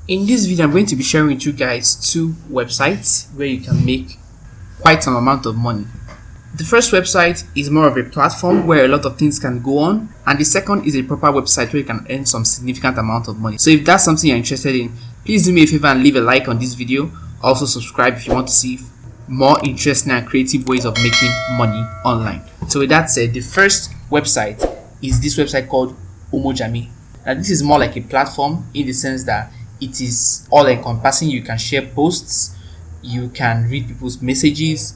In this video, I'm going to be sharing with you guys two websites where you can make quite some amount of money. The first website is more of a platform where a lot of things can go on, and the second is a proper website where you can earn some significant amount of money. So if that's something you're interested in, please do me a favor and leave a like on this video. Also subscribe if you want to see more interesting and creative ways of making money online. So with that said, the first website is this website called Umojami. Now this is more like a platform in the sense that it is all encompassing. You can share posts, you can read people's messages,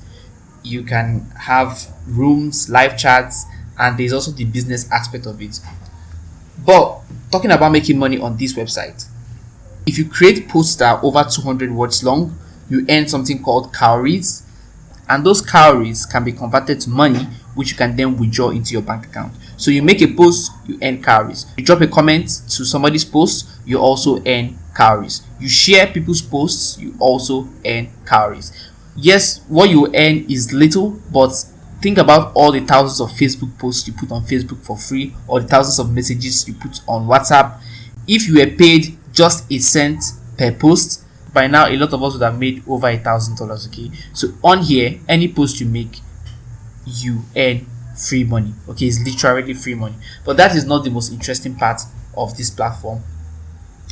you can have rooms, live chats, and there's also the business aspect of it. But talking about making money on this website, if you create posts that are over 200 words long, you earn something called calories, and those calories can be converted to money, which you can then withdraw into your bank account. So you make a post, you earn calories. You drop a comment to somebody's post, you also earn calories. You share people's posts, you also earn calories. Yes, what you earn is little, but think about all the thousands of Facebook posts you put on Facebook for free, or the thousands of messages you put on WhatsApp. If you were paid just a cent per post, by now a lot of us would have made over $1,000. Okay, so on here, any post you make, you earn free money. Okay, it's literally free money. But that is not the most interesting part of this platform.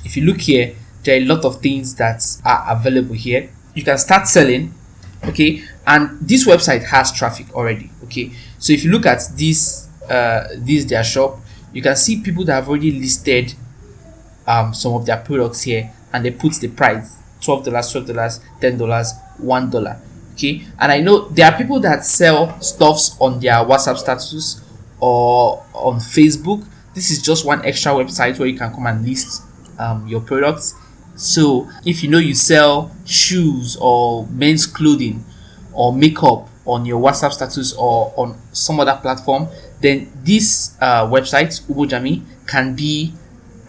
If you look here, there are a lot of things that are available here. You can start selling. Okay, and this website has traffic already. Okay, so if you look at this their shop, you can see people that have already listed some of their products here, and they put the price $12, $10, $1. Okay, and I know there are people that sell stuffs on their WhatsApp status or on Facebook. This is just one extra website where you can come and list your products. So if you know you sell shoes or men's clothing or makeup on your WhatsApp status or on some other platform, then this website Umojami can be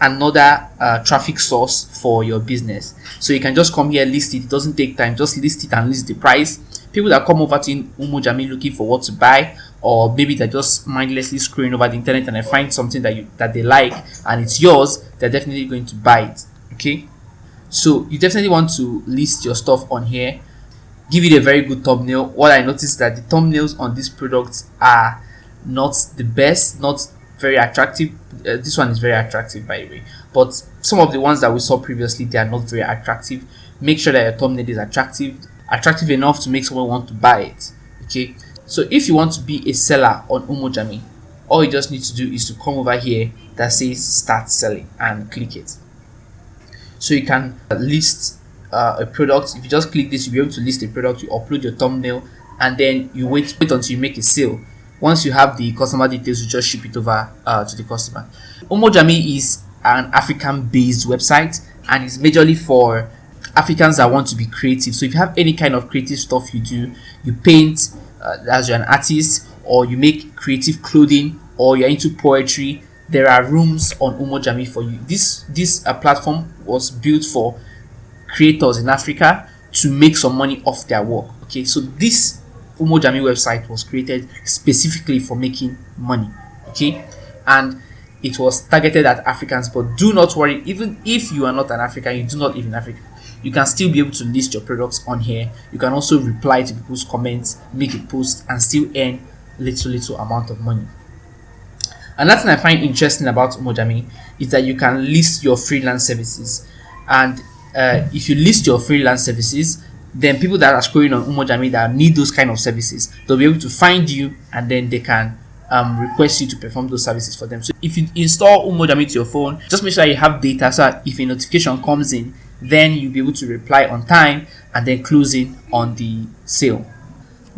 another traffic source for your business. So you can just come here, list it. It doesn't take time, just list it and list the price. People that come over to Umojami looking for what to buy, or maybe they're just mindlessly scrolling over the internet and they find something that they like and it's yours, they're definitely going to buy it. Okay, so you definitely want to list your stuff on here. Give it a very good thumbnail. What I noticed is that the thumbnails on these products are not the best, not very attractive. This one is very attractive, by the way, but some of the ones that we saw previously, they are not very attractive. Make sure that your thumbnail is attractive enough to make someone want to buy it. Okay, so if you want to be a seller on Umojami, all you just need to do is to come over here that says start selling and click it. So you can list a product. If you just click this, you'll be able to list a product. You upload your thumbnail, and then you wait until you make a sale. Once you have the customer details, you just ship it over to the customer. Umojami is an African-based website, and it's majorly for Africans that want to be creative. So if you have any kind of creative stuff you do, you paint as you're an artist, or you make creative clothing, or you're into poetry, there are rooms on Umojami for you. This platform was built for creators in Africa to make some money off their work. Okay, so this Umojami website was created specifically for making money. Okay, and it was targeted at Africans. But do not worry, even if you are not an African, you do not live in Africa, you can still be able to list your products on here. You can also reply to people's comments, make a post, and still earn little amount of money. Another thing I find interesting about Umojami is that you can list your freelance services, and if you list your freelance services, then people that are scrolling on Umojami that need those kind of services, they'll be able to find you, and then they can request you to perform those services for them. So if you install Umojami to your phone, just make sure you have data, so that if a notification comes in, then you'll be able to reply on time and then close in on the sale.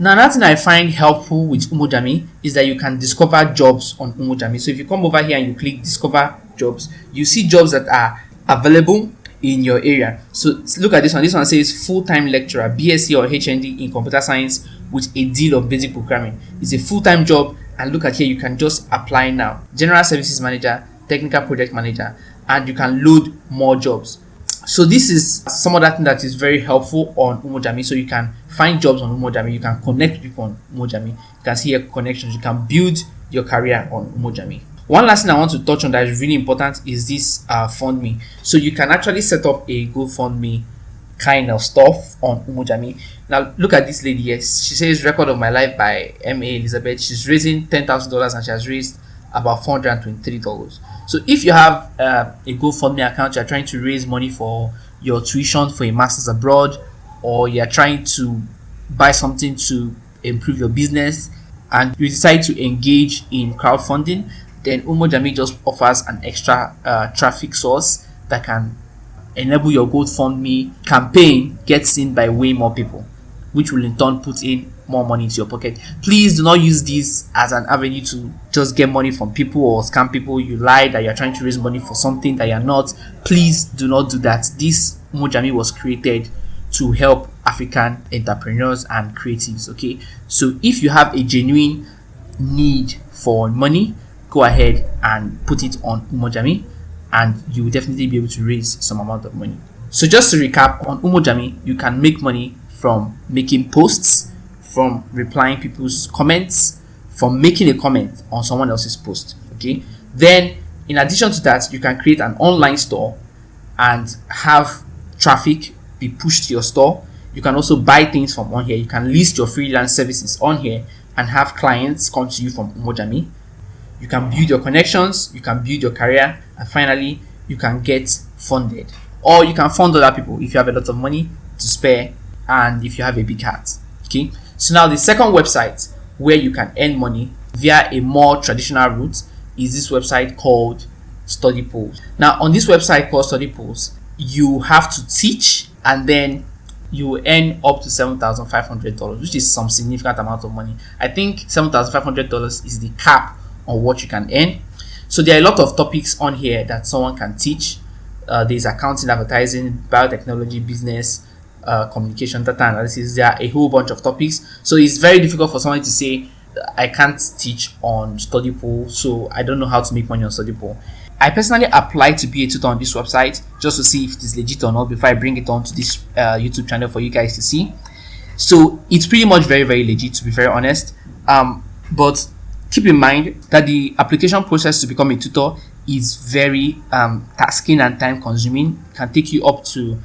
Now, another thing I find helpful with Umojami is that you can discover jobs on Umojami. So if you come over here and you click discover jobs, you see jobs that are available in your area. So look at this one. This one says full-time lecturer, BSc or HND in computer science with a deal of basic programming. It's a full-time job, and look at here, you can just apply now. General services manager, technical project manager, and you can load more jobs. So this is some other thing that is very helpful on Umojami. So you can find jobs on Umojami, you can connect with people on Umojami, you can see your connections, you can build your career on Umojami. One last thing I want to touch on that is really important is this FundMe. So you can actually set up a GoFundMe kind of stuff on Umojami. Now look at this lady here. She says record of my life by M.A. Elizabeth. She's raising $10,000 and she has raised about $423. So if you have a GoFundMe account, you're trying to raise money for your tuition for a master's abroad, or you're trying to buy something to improve your business, and you decide to engage in crowdfunding, then Umojami just offers an extra traffic source that can enable your GoFundMe campaign get seen by way more people, which will in turn put in more money into your pocket. Please do not use this as an avenue to just get money from people or scam people. You lie that you're trying to raise money for something that you're not. Please do not do that. This Umojami was created to help African entrepreneurs and creatives. Okay, so if you have a genuine need for money, go ahead and put it on Umojami and you will definitely be able to raise some amount of money. So just to recap, on Umojami you can make money from making posts, from replying people's comments, from making a comment on someone else's post. Okay, then in addition to that, you can create an online store and have traffic be pushed to your store. You can also buy things from on here. You can list your freelance services on here and have clients come to you from Umojami. You can build your connections, you can build your career, and finally you can get funded, or you can fund other people if you have a lot of money to spare and if you have a big heart. Okay, so now the second website where you can earn money via a more traditional route is this website called Study Pools. Now on this website called Study Pools, you have to teach and then you earn up to $7,500, which is some significant amount of money. I think $7,500 is the cap on what you can earn. So there are a lot of topics on here that someone can teach. There's accounting, advertising, biotechnology, business, communication, data analysis. There are a whole bunch of topics. So it's very difficult for someone to say, I can't teach on Study Pool, so I don't know how to make money on Study Pool. I personally applied to be a tutor on this website just to see if it is legit or not before I bring it on to this YouTube channel for you guys to see. So it's pretty much very, very legit, to be very honest. But keep in mind that the application process to become a tutor is very tasking and time consuming. It can take you up to,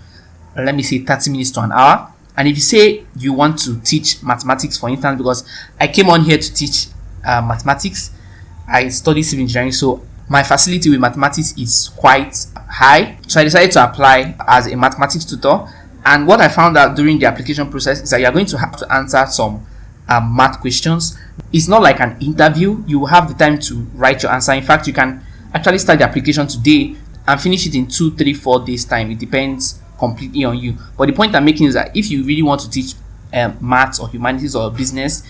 let me say, 30 minutes to an hour. And if you say you want to teach mathematics, for instance, because I came on here to teach mathematics, I studied civil engineering, so my facility with mathematics is quite high. So I decided to apply as a mathematics tutor. And what I found out during the application process is that you're going to have to answer some math questions. It's not like an interview. You will have the time to write your answer. In fact, you can actually start the application today and finish it in 2, 3, 4 days time. It depends completely on you. But the point I'm making is that if you really want to teach maths or humanities or business,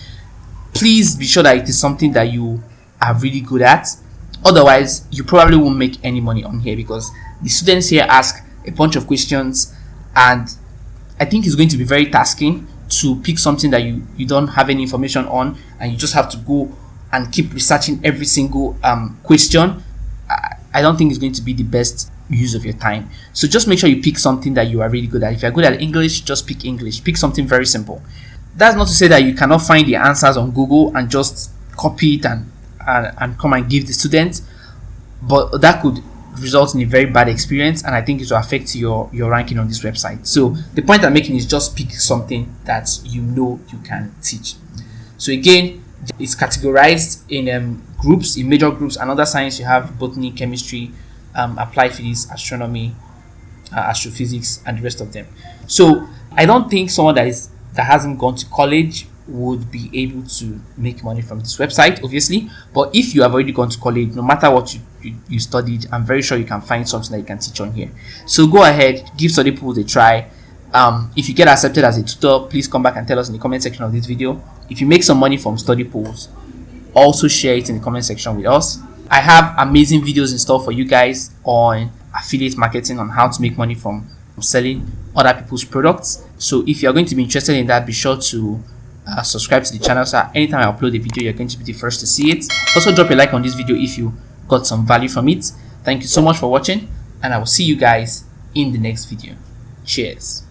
please be sure that it is something that you are really good at. Otherwise, you probably won't make any money on here, because the students here ask a bunch of questions and I think it's going to be very tasking to pick something that you don't have any information on, and you just have to go and keep researching every single question. I don't think it's going to be the best use of your time. So just make sure you pick something that you are really good at. If you're good at English, just pick English. Pick something very simple. That's not to say that you cannot find the answers on Google and just copy it and come and give the student, but that could result in a very bad experience, and I think it will affect your ranking on this website. So the point I'm making is just pick something that you know you can teach. So again, it's categorized in groups, in major groups. Another science, you have botany, chemistry, applied physics, astronomy, astrophysics, and the rest of them. So I don't think someone that hasn't gone to college would be able to make money from this website, obviously. But if you have already gone to college, no matter what you studied, I'm very sure you can find something that you can teach on here. So go ahead, give Study Pools a try. If you get accepted as a tutor, please come back and tell us in the comment section of this video. If you make some money from Study Pools, also share it in the comment section with us. I have amazing videos in store for you guys on affiliate marketing, on how to make money from selling other people's products. So if you're going to be interested in that, be sure to subscribe to the channel, so anytime I upload a video, you're going to be the first to see it. Also drop a like on this video if you got some value from it. Thank you so much for watching, and I will see you guys in the next video. Cheers.